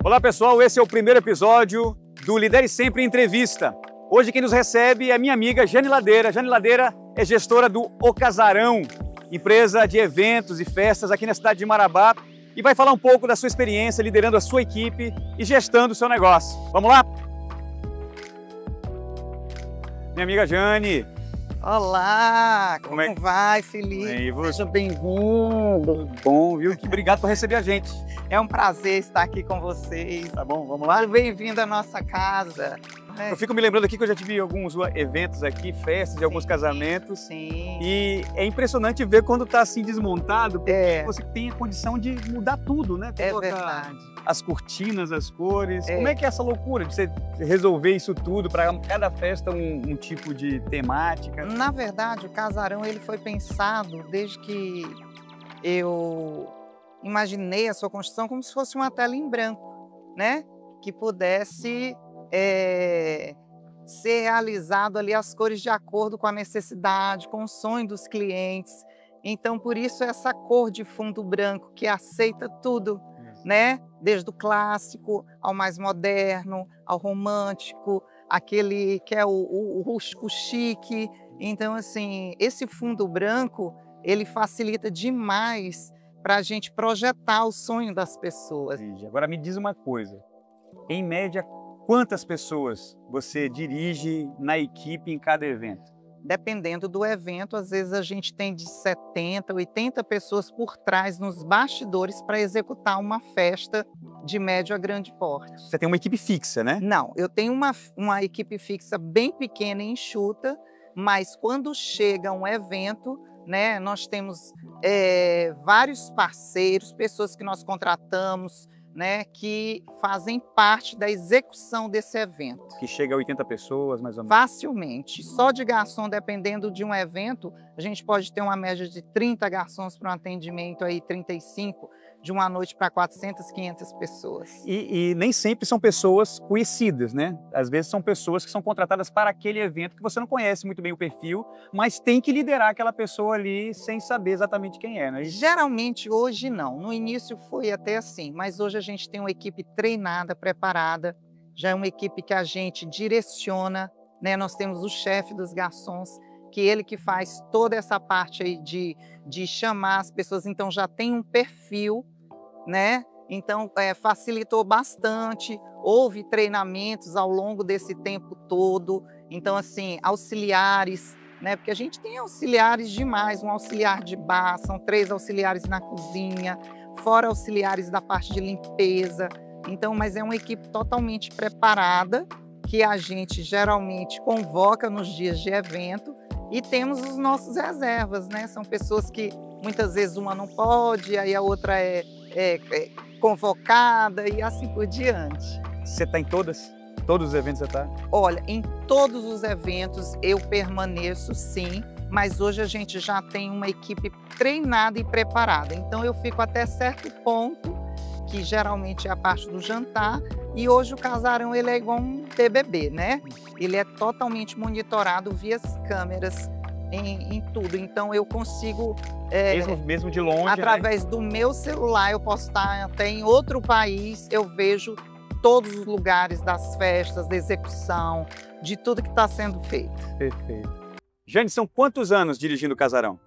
Olá pessoal, esse é o primeiro episódio do Lidere Sempre Entrevista. Hoje quem nos recebe é minha amiga Jane Ladeira. Jane Ladeira é gestora do O Casarão, empresa de eventos e festas aqui na cidade de Marabá, e vai falar um pouco da sua experiência liderando a sua equipe e gestando o seu negócio. Vamos lá? Minha amiga Jane. Olá, como vai, Felipe? Bem, seja bem-vindo. Bom, viu? Obrigado por receber a gente. É um prazer estar aqui com vocês. Tá bom, vamos lá? Bem-vindo à nossa casa. Eu fico me lembrando aqui que eu já tive alguns eventos aqui, festas de alguns casamentos. Sim. E é impressionante ver quando tá assim desmontado, porque você tem a condição de mudar tudo, né? É verdade. As cortinas, as cores. Como é que é essa loucura de você resolver isso tudo para cada festa um tipo de temática? Na verdade, o casarão ele foi pensado desde que eu imaginei a sua construção como se fosse uma tela em branco, né? Que pudesse ser realizado ali as cores de acordo com a necessidade, com o sonho dos clientes. Então, por isso, essa cor de fundo branco que aceita tudo, né? Desde o clássico ao mais moderno, ao romântico, aquele que é o rústico chique. Então, assim, esse fundo branco, ele facilita demais para a gente projetar o sonho das pessoas. Agora me diz uma coisa, em média, quantas pessoas você dirige na equipe em cada evento? Dependendo do evento, às vezes a gente tem de 70, 80 pessoas por trás, nos bastidores, para executar uma festa de médio a grande porte. Você tem uma equipe fixa, né? Não, eu tenho uma equipe fixa bem pequena e enxuta, mas quando chega um evento, né, nós temos vários parceiros, pessoas que nós contratamos, né, que fazem parte da execução desse evento. Que chega a 80 pessoas, mais ou menos? Facilmente. Só de garçom, dependendo de um evento, a gente pode ter uma média de 30 garçons para um atendimento, aí 35, de uma noite para 400, 500 pessoas. E nem sempre são pessoas conhecidas, né? Às vezes são pessoas que são contratadas para aquele evento que você não conhece muito bem o perfil, mas tem que liderar aquela pessoa ali sem saber exatamente quem é, né? Geralmente hoje não. No início foi até assim, mas hoje a gente tem uma equipe treinada, preparada, já é uma equipe que a gente direciona, né? Nós temos o chefe dos garçons, que ele que faz toda essa parte aí de chamar as pessoas, então já tem um perfil, né? Então facilitou bastante, houve treinamentos ao longo desse tempo todo, então assim, auxiliares, né? Porque a gente tem auxiliares demais, um auxiliar de bar, são 3 auxiliares na cozinha, fora auxiliares da parte de limpeza, então, mas é uma equipe totalmente preparada, que a gente geralmente convoca nos dias de evento, e temos os nossos reservas, né? São pessoas que muitas vezes uma não pode, aí a outra é convocada e assim por diante. Você está em todos os eventos você está? Olha, em todos os eventos eu permaneço sim, mas hoje a gente já tem uma equipe treinada e preparada. Então eu fico até certo ponto, que geralmente é a parte do jantar, e hoje o casarão ele é igual um BBB, né? Ele é totalmente monitorado via as câmeras em tudo, então eu consigo... mesmo de longe, através do meu celular, eu posso estar até em outro país, eu vejo todos os lugares das festas, da execução, de tudo que está sendo feito. Perfeito. Jane, são quantos anos dirigindo o casarão?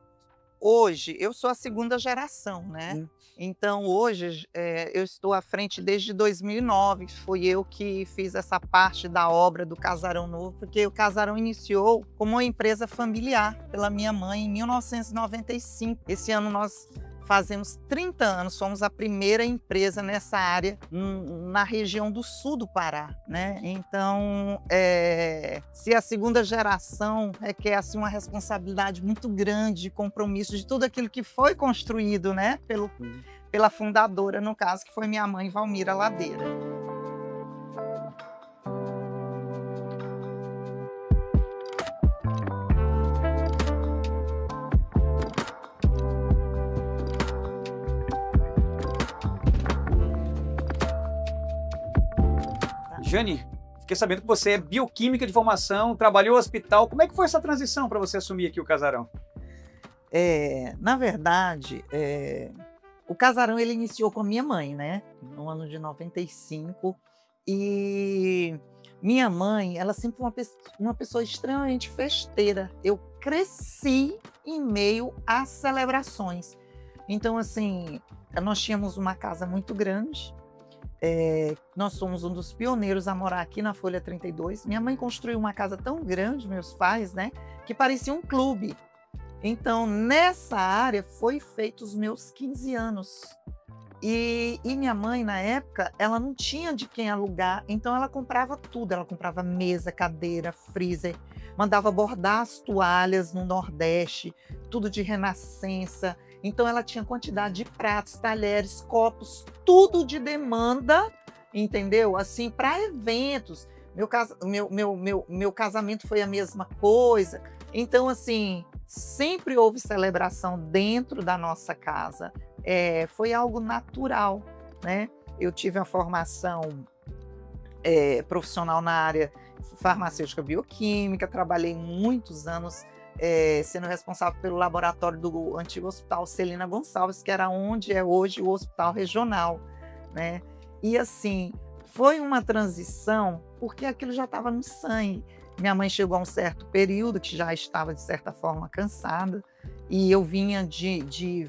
Hoje, eu sou a 2ª geração, né? Então, hoje, eu estou à frente desde 2009. Fui eu que fiz essa parte da obra do Casarão Novo, porque o Casarão iniciou como uma empresa familiar pela minha mãe em 1995. Esse ano nós fazemos 30 anos, somos a primeira empresa nessa área na região do sul do Pará, né? Então, se a 2ª geração requer assim, uma responsabilidade muito grande, de compromisso de tudo aquilo que foi construído, né? Pela fundadora, no caso, que foi minha mãe, Valmira Ladeira. Jane, fiquei sabendo que você é bioquímica de formação, trabalhou no hospital. Como é que foi essa transição para você assumir aqui o casarão? Na verdade, O Casarão ele iniciou com a minha mãe, né? No ano de 95. E minha mãe, ela sempre foi uma pessoa extremamente festeira. Eu cresci em meio às celebrações. Então, assim, nós tínhamos uma casa muito grande. Nós somos um dos pioneiros a morar aqui na Folha 32. Minha mãe construiu uma casa tão grande, meus pais, né? Que parecia um clube. Então, nessa área, foi feito os meus 15 anos. E minha mãe, na época, ela não tinha de quem alugar, então ela comprava tudo. Ela comprava mesa, cadeira, freezer, mandava bordar as toalhas no Nordeste, tudo de renascença. Então, ela tinha quantidade de pratos, talheres, copos, tudo de demanda, entendeu? Assim, para eventos. Meu casamento foi a mesma coisa. Então, assim, sempre houve celebração dentro da nossa casa. Foi algo natural, né? Eu tive uma formação profissional na área farmacêutica bioquímica, trabalhei muitos anos sendo responsável pelo laboratório do antigo Hospital Celina Gonçalves, que era onde é hoje o Hospital Regional, né? E assim, foi uma transição, porque aquilo já estava no sangue. Minha mãe chegou a um certo período que já estava, de certa forma, cansada, e eu vinha de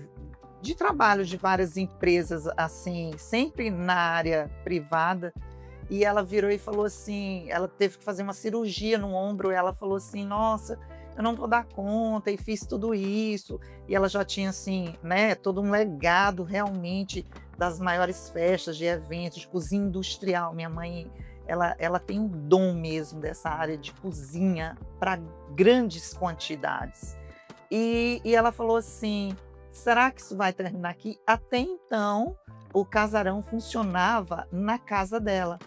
trabalho de várias empresas, assim, sempre na área privada, e ela virou e falou assim, ela teve que fazer uma cirurgia no ombro, e ela falou assim, nossa, eu não vou dar conta, e fiz tudo isso, e ela já tinha, assim, né, todo um legado, realmente, das maiores festas, de eventos, de cozinha industrial. Minha mãe, ela tem um dom mesmo dessa área de cozinha para grandes quantidades. E ela falou assim, será que isso vai terminar aqui? Até então, o Casarão funcionava na casa dela.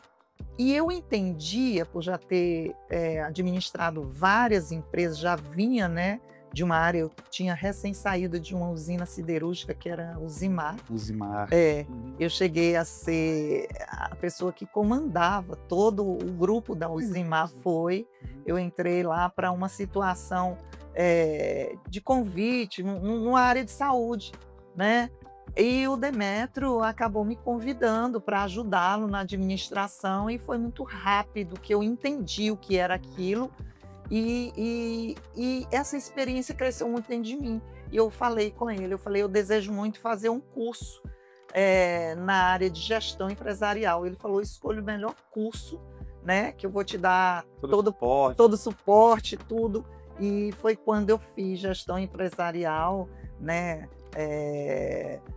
E eu entendia, por já ter administrado várias empresas, já vinha, né, de uma área, eu tinha recém saído de uma usina siderúrgica, que era o Zimar. O Zimar. Eu cheguei a ser a pessoa que comandava todo o grupo da Uzimar. Eu entrei lá para uma situação de convite, numa área de saúde, né? E o Demetrio acabou me convidando para ajudá-lo na administração, e foi muito rápido que eu entendi o que era aquilo, e essa experiência cresceu muito dentro de mim. E eu falei com ele, eu desejo muito fazer um curso na área de gestão empresarial. Ele falou, escolha o melhor curso, né, que eu vou te dar todo o suporte, tudo. E foi quando eu fiz gestão empresarial, né,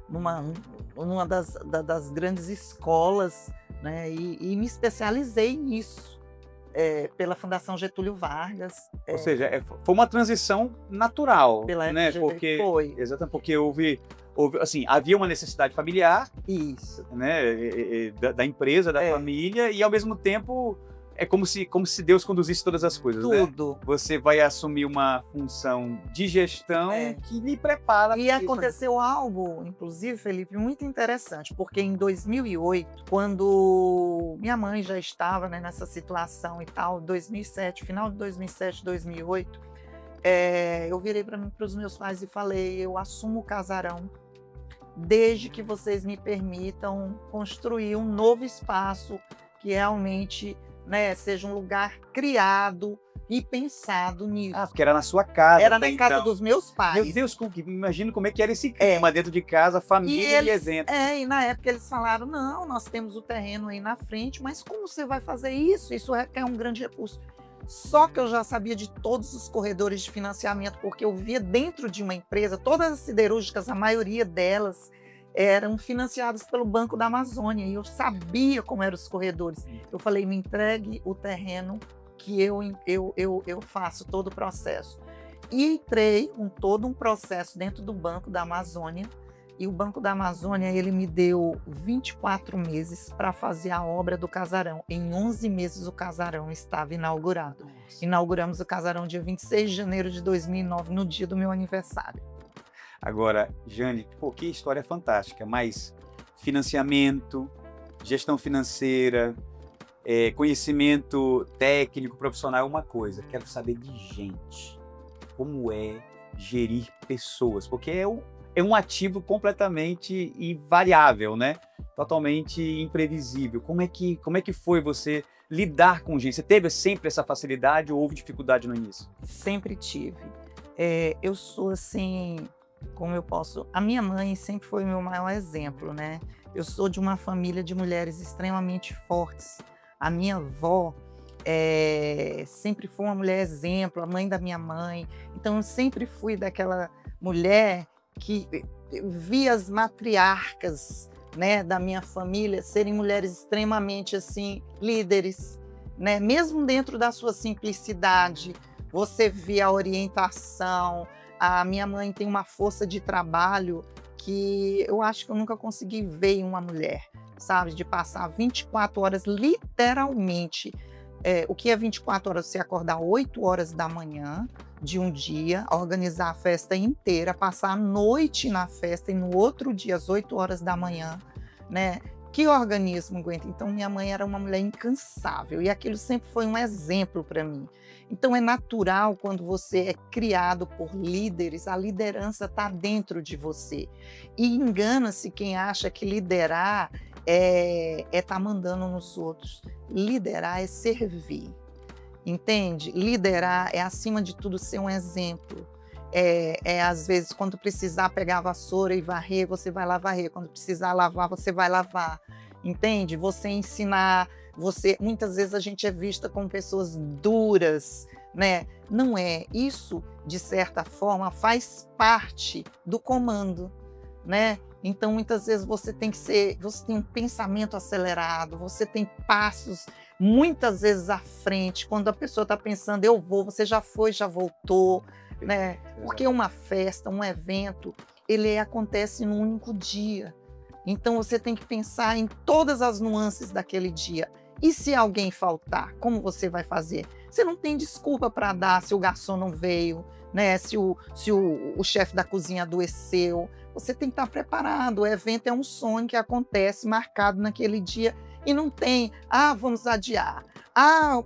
numa das grandes escolas, né, e me especializei nisso, pela Fundação Getúlio Vargas. Ou seja, foi uma transição natural, né? Porque foi. Exatamente, porque houve assim, havia uma necessidade familiar, isso, né, da empresa, da família, e ao mesmo tempo é como se Deus conduzisse todas as coisas, tudo. Né? Você vai assumir uma função de gestão que lhe prepara. E aconteceu algo, inclusive, Felipe, muito interessante, porque em 2008, quando minha mãe já estava, né, nessa situação e tal, 2007, final de 2007, 2008, eu virei para os meus pais e falei, eu assumo o Casarão, desde que vocês me permitam construir um novo espaço que realmente, né, seja um lugar criado e pensado nisso. Ah, porque era na sua casa. Era na casa dos meus pais. Meu Deus, imagino como é que era esse clima dentro de casa, família e evento. E na época eles falaram, não, nós temos o terreno aí na frente, mas como você vai fazer isso? Isso requer um grande recurso. Só que eu já sabia de todos os corredores de financiamento, porque eu via dentro de uma empresa, todas as siderúrgicas, a maioria delas eram financiadas pelo Banco da Amazônia, e eu sabia como eram os corredores. Eu falei, me entregue o terreno que eu faço todo o processo. E entrei com todo um processo dentro do Banco da Amazônia, e o Banco da Amazônia ele me deu 24 meses para fazer a obra do Casarão. Em 11 meses o Casarão estava inaugurado. Nossa. Inauguramos o Casarão dia 26 de janeiro de 2009, no dia do meu aniversário. Agora, Jane, que história fantástica, mas financiamento, gestão financeira, conhecimento técnico, profissional é uma coisa. Quero saber de gente. Como é gerir pessoas? Porque é é um ativo completamente invariável, né? Totalmente imprevisível. Como é que foi você lidar com gente? Você teve sempre essa facilidade ou houve dificuldade no início? Sempre tive. Eu sou assim, como eu posso... A minha mãe sempre foi o meu maior exemplo, né? Eu sou de uma família de mulheres extremamente fortes. A minha avó sempre foi uma mulher exemplo, a mãe da minha mãe. Então, eu sempre fui daquela mulher que via as matriarcas, né, da minha família serem mulheres extremamente assim, líderes, né? Mesmo dentro da sua simplicidade, você via a orientação. A minha mãe tem uma força de trabalho que eu acho que eu nunca consegui ver em uma mulher, sabe? De passar 24 horas, literalmente. O que é 24 horas? Você acordar 8 horas da manhã de um dia, organizar a festa inteira, passar a noite na festa e no outro dia, às 8 horas da manhã, né? Que organismo aguenta? Então, minha mãe era uma mulher incansável e aquilo sempre foi um exemplo para mim. Então, é natural quando você é criado por líderes, a liderança está dentro de você. E engana-se quem acha que liderar é estar mandando nos outros. Liderar é servir, entende? Liderar é, acima de tudo, ser um exemplo. Às vezes, quando precisar pegar a vassoura e varrer, você vai lá varrer. Quando precisar lavar, você vai lavar. Entende? Você ensinar, muitas vezes a gente é vista como pessoas duras, né? Não é. Isso, de certa forma, faz parte do comando, né? Então, muitas vezes você tem um pensamento acelerado, você tem passos muitas vezes à frente. Quando a pessoa está pensando, eu vou, você já foi, já voltou, né? Porque uma festa, um evento, ele acontece num único dia. Então você tem que pensar em todas as nuances daquele dia. E se alguém faltar, como você vai fazer? Você não tem desculpa para dar se o garçom não veio, né? Se o chefe da cozinha adoeceu. Você tem que estar preparado. O evento é um sonho que acontece, marcado naquele dia. E não tem, vamos adiar.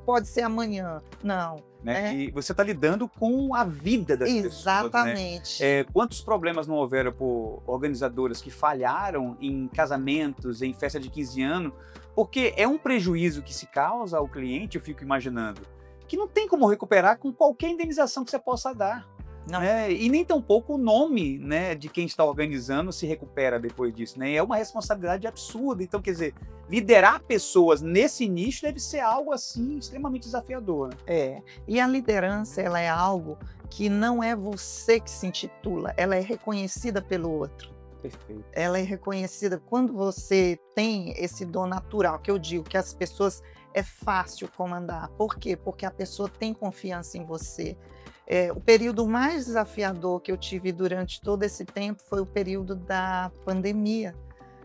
Pode ser amanhã. Não. Né? E você está lidando com a vida das pessoas. Exatamente. Né? Quantos problemas não houveram por organizadoras que falharam em casamentos, em festa de 15 anos, porque é um prejuízo que se causa ao cliente, eu fico imaginando, que não tem como recuperar com qualquer indenização que você possa dar. Né? E nem tampouco o nome, né, de quem está organizando se recupera depois disso. Né? É uma responsabilidade absurda. Então, quer dizer, liderar pessoas nesse nicho deve ser algo assim extremamente desafiador. Né? E a liderança, ela é algo que não é você que se intitula, ela é reconhecida pelo outro. Perfeito. Ela é reconhecida quando você tem esse dom natural, que eu digo que as pessoas é fácil comandar. Por quê? Porque a pessoa tem confiança em você. O período mais desafiador que eu tive durante todo esse tempo foi o período da pandemia,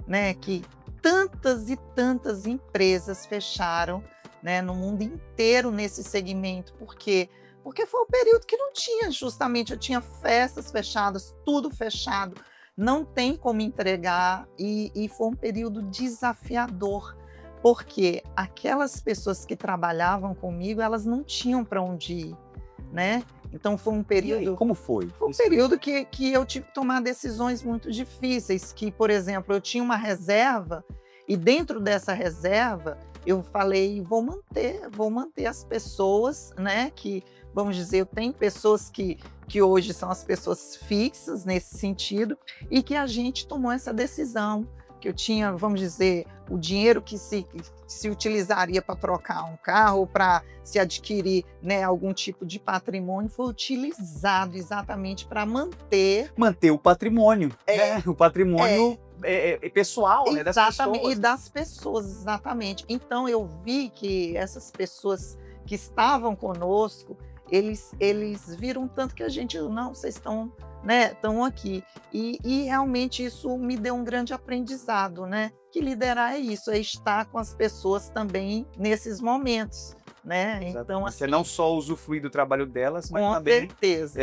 né? Que tantas e tantas empresas fecharam, né, no mundo inteiro nesse segmento. Por quê? Porque foi o período que não tinha, justamente, eu tinha festas fechadas, tudo fechado, não tem como entregar e foi um período desafiador, porque aquelas pessoas que trabalhavam comigo, elas não tinham para onde ir, né? Então foi um período... E aí, como foi? Foi um período que eu tive que tomar decisões muito difíceis, que, por exemplo, eu tinha uma reserva e dentro dessa reserva eu falei, vou manter as pessoas, né? Que, vamos dizer, eu tenho pessoas que hoje são as pessoas fixas nesse sentido e que a gente tomou essa decisão, que eu tinha, vamos dizer, o dinheiro que se utilizaria para trocar um carro, para se adquirir, né, algum tipo de patrimônio, foi utilizado exatamente para manter o patrimônio, né? O patrimônio pessoal, né, das pessoas. E das pessoas, exatamente. Então eu vi que essas pessoas que estavam conosco, eles viram tanto que a gente, não, vocês estão, né, estão aqui. E realmente isso me deu um grande aprendizado, né? Que liderar é isso, é estar com as pessoas também nesses momentos, né? Então, assim, você não só usufruir do trabalho delas, mas também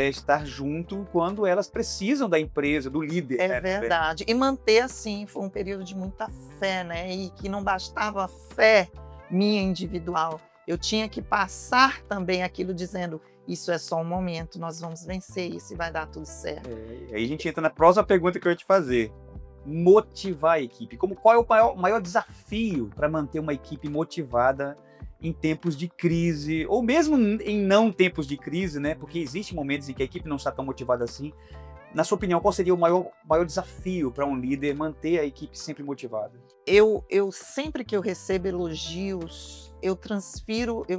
estar junto quando elas precisam da empresa, do líder. É, né, verdade. E manter assim, foi um período de muita fé, né? E que não bastava a fé minha individual. Eu tinha que passar também aquilo dizendo, isso é só um momento, nós vamos vencer isso e vai dar tudo certo. Aí a gente entra na próxima pergunta que eu ia te fazer. Motivar a equipe. Qual é o maior desafio para manter uma equipe motivada em tempos de crise, ou mesmo em não tempos de crise, né? Porque existem momentos em que a equipe não está tão motivada assim. Na sua opinião, qual seria o maior desafio para um líder manter a equipe sempre motivada? Eu sempre que eu recebo elogios, eu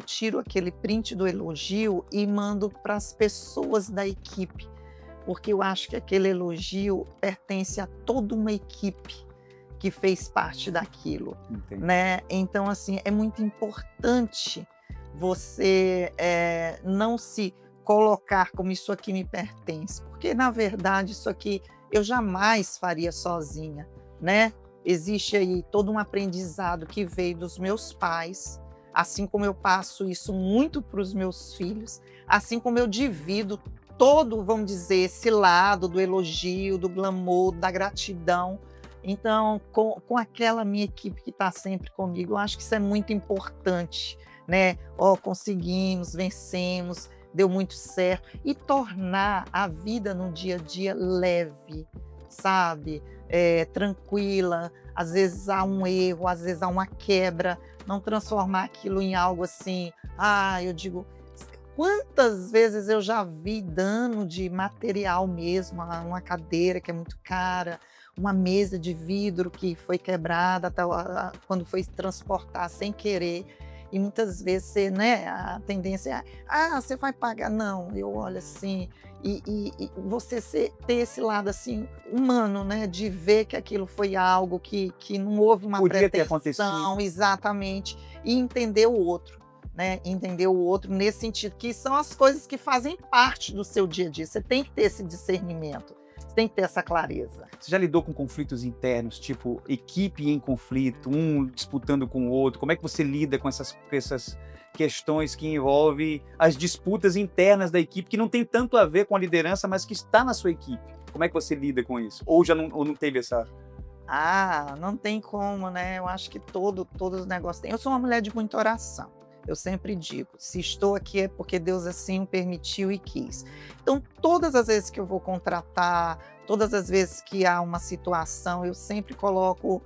tiro aquele print do elogio e mando para as pessoas da equipe, porque eu acho que aquele elogio pertence a toda uma equipe que fez parte daquilo, né? Então, assim, é muito importante você não se colocar como isso aqui me pertence, porque, na verdade, isso aqui eu jamais faria sozinha, né? Existe aí todo um aprendizado que veio dos meus pais, assim como eu passo isso muito para os meus filhos, assim como eu divido todo, vamos dizer, esse lado do elogio, do glamour, da gratidão. Então, com aquela minha equipe que está sempre comigo, eu acho que isso é muito importante, né? Conseguimos, vencemos, deu muito certo. E tornar a vida no dia a dia leve, sabe? Tranquila. Às vezes há um erro, às vezes há uma quebra. Não transformar aquilo em algo assim. Eu digo, quantas vezes eu já vi dano de material mesmo, uma cadeira que é muito cara, uma mesa de vidro que foi quebrada quando foi transportar sem querer. E muitas vezes a tendência é, você vai pagar. Não, eu olho assim, e você ter esse lado assim, humano, né, de ver que aquilo foi algo que não houve uma Podia ter pretensão, acontecido. Exatamente, e entender o outro. Né, entender o outro nesse sentido, que são as coisas que fazem parte do seu dia a dia. Você tem que ter esse discernimento, você tem que ter essa clareza. Você já lidou com conflitos internos, tipo equipe em conflito, um disputando com o outro? Como é que você lida com essas questões que envolvem as disputas internas da equipe, que não tem tanto a ver com a liderança, mas que está na sua equipe? Como é que você lida com isso? Ou não teve essa... Não tem como, né? Eu acho que todos os negócios têm. Eu sou uma mulher de muita oração. Eu sempre digo, se estou aqui é porque Deus assim o permitiu e quis. Então, todas as vezes que eu vou contratar, todas as vezes que há uma situação, eu sempre coloco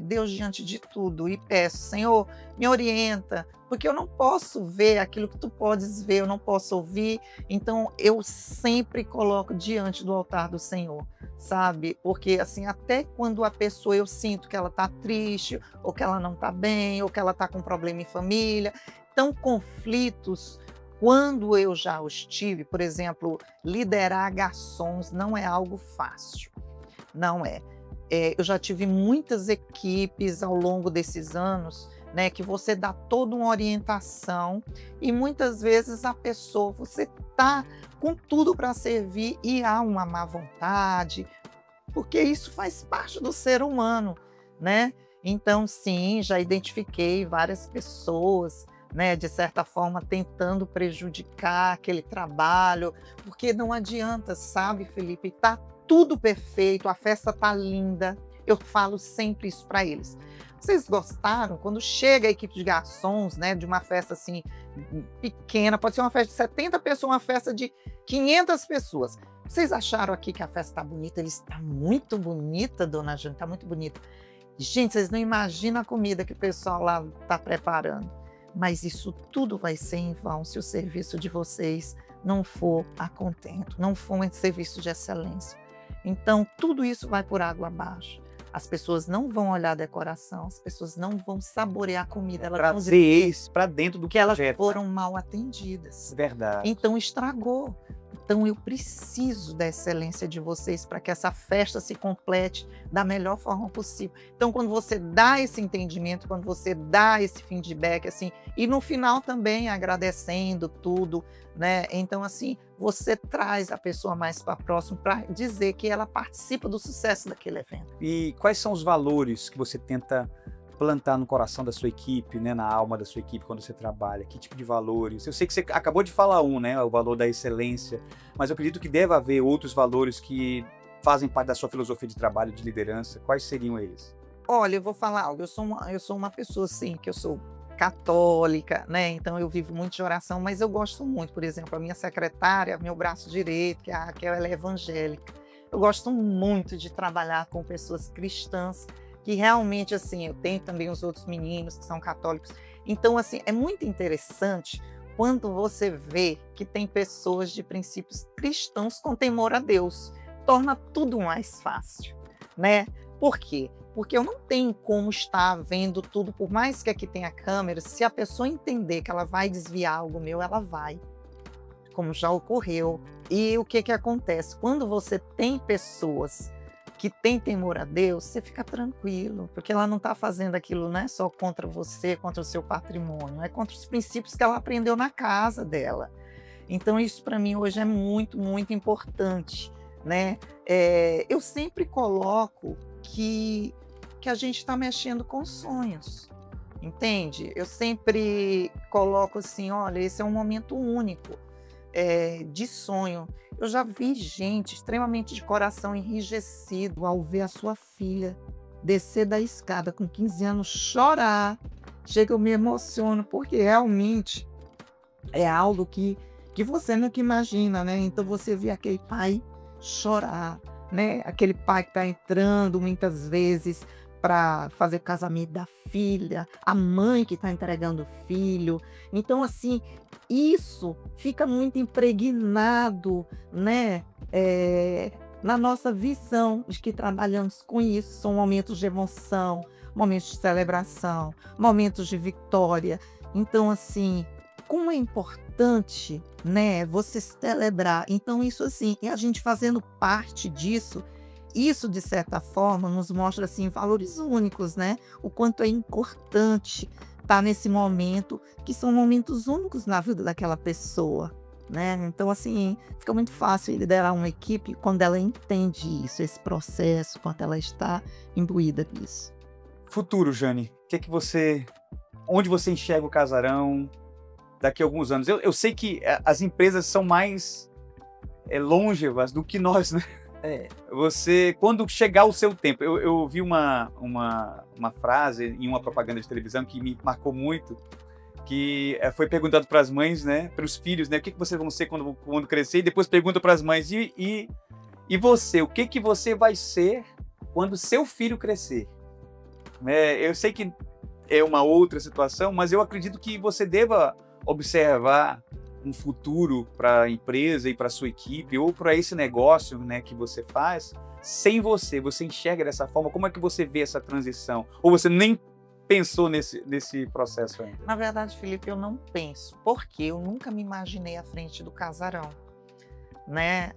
Deus diante de tudo e peço, Senhor, me orienta, porque eu não posso ver aquilo que tu podes ver, eu não posso ouvir, então eu sempre coloco diante do altar do Senhor, sabe? Porque assim, até quando a pessoa, eu sinto que ela está triste, ou que ela não está bem, ou que ela está com problema em família, então conflitos, quando eu já os tive, por exemplo, liderar garçons não é algo fácil, não é. Eu já tive muitas equipes ao longo desses anos, né, que você dá toda uma orientação e muitas vezes a pessoa, você está com tudo para servir e há uma má vontade, porque isso faz parte do ser humano, né? Então, sim, já identifiquei várias pessoas, né, de certa forma, tentando prejudicar aquele trabalho, porque não adianta, sabe, Felipe, tá tudo perfeito, a festa tá linda. Eu falo sempre isso para eles. Vocês gostaram? Quando chega a equipe de garçons, né, de uma festa assim pequena, pode ser uma festa de 70 pessoas, uma festa de 500 pessoas. Vocês acharam aqui que a festa está bonita? Ele está muito bonita, dona Jane, está muito bonita. Gente, vocês não imaginam a comida que o pessoal lá está preparando. Mas isso tudo vai ser em vão se o serviço de vocês não for a contento, não for um serviço de excelência. Então, tudo isso vai por água abaixo. As pessoas não vão olhar a decoração, as pessoas não vão saborear a comida. Elas vão dizer para dentro do que elas foram mal atendidas. Verdade. Então, estragou. Então, eu preciso da excelência de vocês para que essa festa se complete da melhor forma possível. Então, quando você dá esse entendimento, quando você dá esse feedback, assim, e no final também agradecendo tudo, né? Então, assim, você traz a pessoa mais para próximo para dizer que ela participa do sucesso daquele evento. E quais são os valores que você tenta plantar no coração da sua equipe, né, na alma da sua equipe quando você trabalha? Que tipo de valores? Eu sei que você acabou de falar né, o valor da excelência, mas eu acredito que deve haver outros valores que fazem parte da sua filosofia de trabalho, de liderança. Quais seriam eles? Olha, eu vou falar algo. Eu sou uma pessoa, sim, que eu sou católica, né? Então eu vivo muito de oração, mas eu gosto muito, por exemplo, a minha secretária, meu braço direito, que é a Raquel, ela é evangélica. Eu gosto muito de trabalhar com pessoas cristãs, que realmente, assim, eu tenho também os outros meninos que são católicos. Então, assim, é muito interessante quando você vê que tem pessoas de princípios cristãos com temor a Deus. Torna tudo mais fácil, né? Por quê? Porque eu não tenho como estar vendo tudo, por mais que aqui tenha câmera, se a pessoa entender que ela vai desviar algo meu, ela vai, como já ocorreu. E o que que acontece? Quando você tem pessoas que têm temor a Deus, você fica tranquilo, porque ela não está fazendo aquilo, não é só contra você, contra o seu patrimônio, é contra os princípios que ela aprendeu na casa dela. Então isso para mim hoje é muito, muito importante, né? Eu sempre coloco que a gente está mexendo com sonhos, entende? Eu sempre coloco assim, olha, esse é um momento único, de sonho. Eu já vi gente extremamente de coração enrijecido ao ver a sua filha descer da escada com 15 anos, chorar. Chega, eu me emociono, porque realmente é algo que você nunca imagina, né? Então você vê aquele pai chorar, né? Aquele pai que está entrando muitas vezes para fazer o casamento da filha, a mãe que está entregando o filho. Então, assim, isso fica muito impregnado, né? Na nossa visão de que trabalhamos com isso. São momentos de emoção, momentos de celebração, momentos de vitória. Então, assim, como é importante, né, você celebrar. Então, isso assim, e a gente fazendo parte disso, isso de certa forma nos mostra assim valores únicos, né? O quanto é importante estar nesse momento, que são momentos únicos na vida daquela pessoa, né? Então, assim, fica muito fácil liderar uma equipe quando ela entende isso, esse processo, quando ela está imbuída nisso. Futuro, Jane, onde você enxerga o Casarão daqui a alguns anos? Eu sei que as empresas são mais longevas do que nós, né? Você, quando chegar o seu tempo, eu vi uma frase em uma propaganda de televisão que me marcou muito, que foi perguntado para as mães, né, para os filhos, né, o que vocês vão ser quando crescer, e depois pergunta para as mães, e você, o que você vai ser quando seu filho crescer? Eu sei que é uma outra situação, mas eu acredito que você deva observar um futuro para a empresa e para a sua equipe, ou para esse negócio, né, que você faz, sem você enxerga dessa forma? Como é que você vê essa transição? Ou você nem pensou nesse processo ainda? Na verdade, Felipe, eu não penso, porque eu nunca me imaginei à frente do Casarão, né?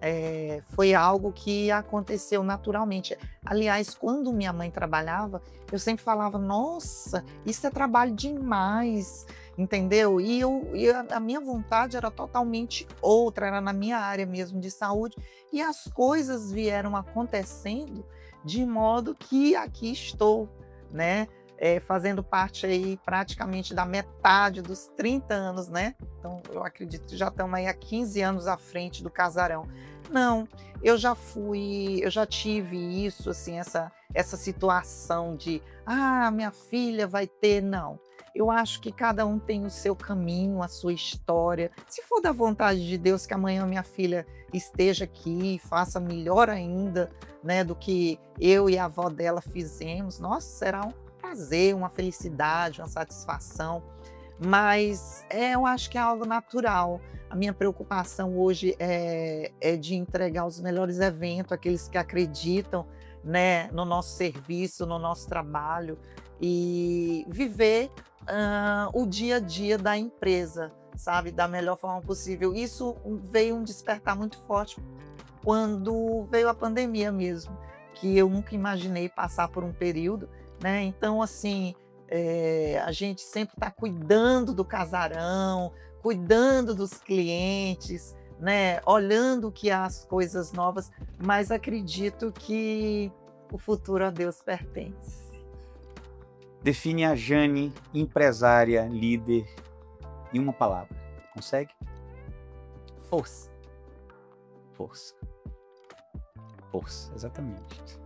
Foi algo que aconteceu naturalmente. Aliás, quando minha mãe trabalhava, eu sempre falava, nossa, isso é trabalho demais, entendeu? E a minha vontade era totalmente outra, era na minha área mesmo de saúde, e as coisas vieram acontecendo de modo que aqui estou, né? Fazendo parte aí praticamente da metade dos 30 anos, né? Então, eu acredito que já estamos aí há 15 anos à frente do Casarão. Não, eu já tive isso, assim, essa situação de, minha filha vai ter, não. Eu acho que cada um tem o seu caminho, a sua história. Se for da vontade de Deus que amanhã minha filha esteja aqui, faça melhor ainda, né, do que eu e a avó dela fizemos, nossa, será um prazer, uma felicidade, uma satisfação, mas eu acho que é algo natural. A minha preocupação hoje é de entregar os melhores eventos, aqueles que acreditam, né, no nosso serviço, no nosso trabalho, e viver o dia a dia da empresa, sabe, da melhor forma possível. Isso veio um despertar muito forte quando veio a pandemia mesmo, que eu nunca imaginei passar por um período, né? Então, assim, a gente sempre está cuidando do Casarão, cuidando dos clientes, né? Olhando que há as coisas novas, mas acredito que o futuro a Deus pertence. Define a Jane, empresária, líder, em uma palavra. Consegue? Força. Força. Força, exatamente.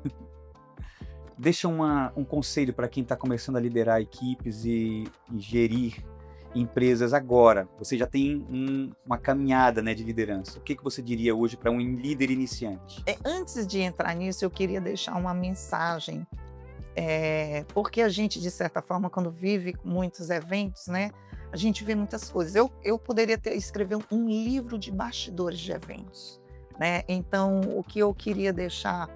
deixa um conselho para quem está começando a liderar equipes e gerir empresas agora. Você já tem uma caminhada, né, de liderança. O que você diria hoje para um líder iniciante? Antes de entrar nisso, eu queria deixar uma mensagem, porque a gente, de certa forma, quando vive muitos eventos, né, a gente vê muitas coisas. Eu poderia escrever um livro de bastidores de eventos, né? Então, o que eu queria deixar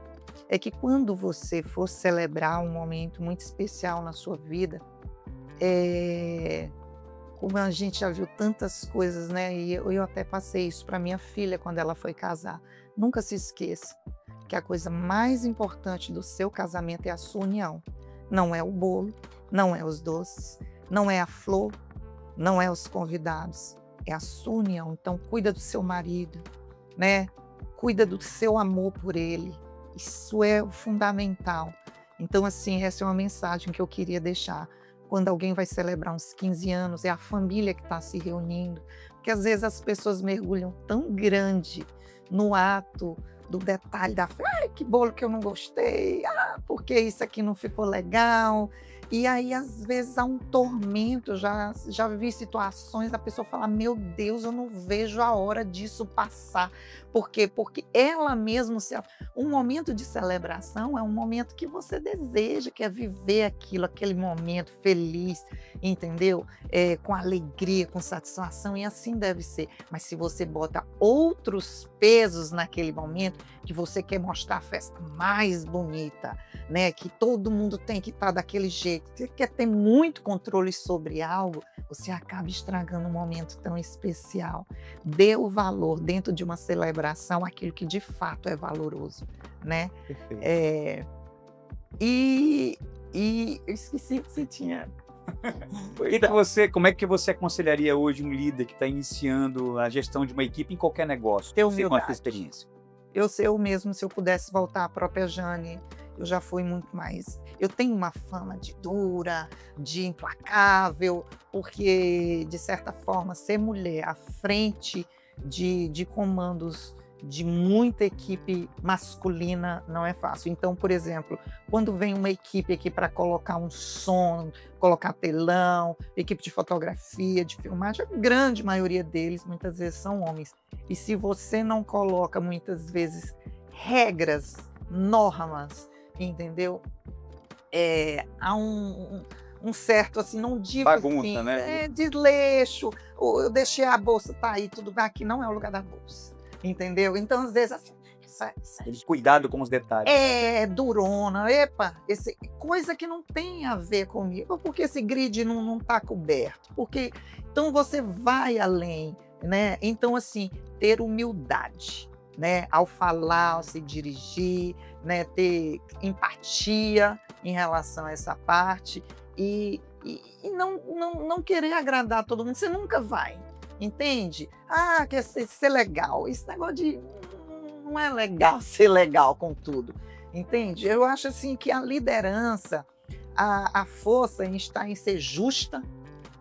é que quando você for celebrar um momento muito especial na sua vida, como a gente já viu tantas coisas, né? E eu até passei isso para minha filha quando ela foi casar. Nunca se esqueça que a coisa mais importante do seu casamento é a sua união. Não é o bolo, não é os doces, não é a flor, não é os convidados, é a sua união. Então, cuida do seu marido, né? Cuida do seu amor por ele. Isso é o fundamental. Então, assim, essa é uma mensagem que eu queria deixar. Quando alguém vai celebrar uns 15 anos, é a família que está se reunindo. Porque às vezes as pessoas mergulham tão grande no ato do detalhe da festa. Ai, que bolo que eu não gostei. Ah, porque isso aqui não ficou legal. E aí, às vezes, há um tormento. Já vi situações da pessoa falar: meu Deus, eu não vejo a hora disso passar. Por quê? Porque ela mesma, um momento de celebração é um momento que você deseja, quer viver aquilo, aquele momento feliz, entendeu? Com alegria, com satisfação, e assim deve ser. Mas se você bota outros pesos naquele momento, que você quer mostrar a festa mais bonita, né? Que todo mundo tem que estar daquele jeito, você quer ter muito controle sobre algo, você acaba estragando um momento tão especial. Dê o valor dentro de uma celebração aquilo que de fato é valoroso, né? Perfeito. E eu esqueci o que você tinha. Como é que você aconselharia hoje um líder que está iniciando a gestão de uma equipe em qualquer negócio? Ter Você com essa humildade. experiência. Eu sei eu mesmo, se eu pudesse voltar à própria Jane, eu já fui muito mais. Eu tenho uma fama de dura, de implacável, porque, de certa forma, ser mulher à frente de comandos de muita equipe masculina não é fácil. Então, por exemplo, quando vem uma equipe aqui para colocar um som, colocar telão, equipe de fotografia, de filmagem, a grande maioria deles muitas vezes são homens. E se você não coloca muitas vezes regras, normas, entendeu? Há um certo, assim, não digo Bagunça, assim, né? desleixo, ou eu deixei a bolsa, tá aí, tudo bem, aqui não é o lugar da bolsa, entendeu? Então, às vezes, assim, Cuidado com os detalhes. durona, epa, coisa que não tem a ver comigo, porque esse grid não tá coberto, porque, então você vai além, né? Então, assim, ter humildade, né? Ao falar, ao se dirigir, né? Ter empatia em relação a essa parte e não querer agradar todo mundo, você nunca vai, entende? Ah, quer ser legal, esse negócio de não é legal ser legal com tudo, entende? Eu acho assim que a liderança, a força está em ser justa,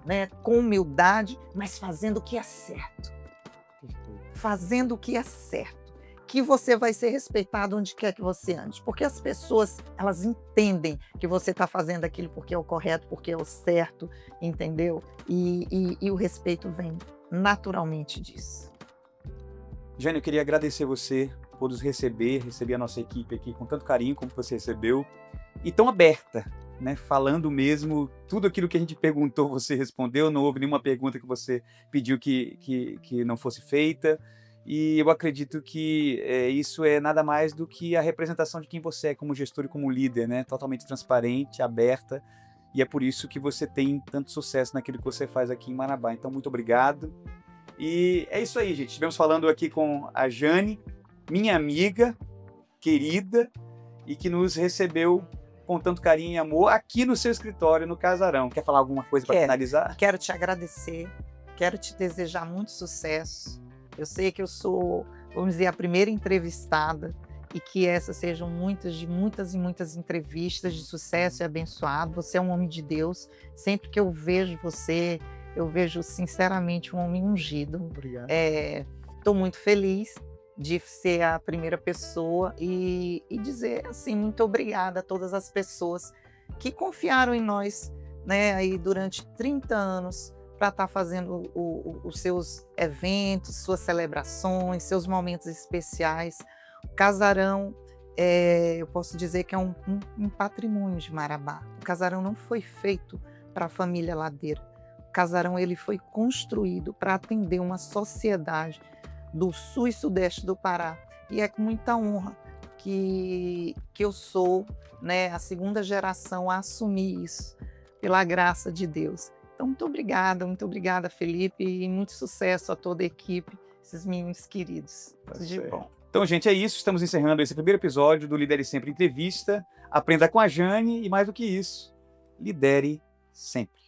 né? Com humildade, mas fazendo o que é certo. Fazendo o que é certo. Que você vai ser respeitado onde quer que você ande. Porque as pessoas, elas entendem que você está fazendo aquilo porque é o correto, porque é o certo, entendeu? E o respeito vem naturalmente disso. Jane, eu queria agradecer você por nos receber a nossa equipe aqui com tanto carinho como você recebeu e tão aberta, né? Falando mesmo tudo aquilo que a gente perguntou, você respondeu, não houve nenhuma pergunta que você pediu que não fosse feita. E eu acredito que isso é nada mais do que a representação de quem você é como gestor e como líder, né? Totalmente transparente, aberta, e é por isso que você tem tanto sucesso naquilo que você faz aqui em Marabá. Então, muito obrigado. E é isso aí, gente. Estivemos falando aqui com a Jane, minha amiga, querida, e que nos recebeu com tanto carinho e amor aqui no seu escritório, no Casarão. Quer falar alguma coisa para finalizar? Quero te agradecer, quero te desejar muito sucesso. Eu sei que eu sou, vamos dizer, a primeira entrevistada e que essas sejam muitas e muitas entrevistas de sucesso e abençoado. Você é um homem de Deus. Sempre que eu vejo você, eu vejo sinceramente um homem ungido. Obrigado. Estou muito feliz de ser a primeira pessoa e dizer assim, muito obrigada a todas as pessoas que confiaram em nós, né, aí durante 30 anos para estar fazendo os seus eventos, suas celebrações, seus momentos especiais. O Casarão, eu posso dizer que é um patrimônio de Marabá. O Casarão não foi feito para a família Ladeira. O Casarão ele foi construído para atender uma sociedade do sul e sudeste do Pará. E é com muita honra que eu sou, né, a segunda geração a assumir isso, pela graça de Deus. Então, muito obrigada, Felipe, e muito sucesso a toda a equipe, esses meninos queridos. Tudo de bom. Então, gente, é isso. Estamos encerrando esse primeiro episódio do Lidere Sempre Entrevista. Aprenda com a Jane e, mais do que isso, lidere sempre.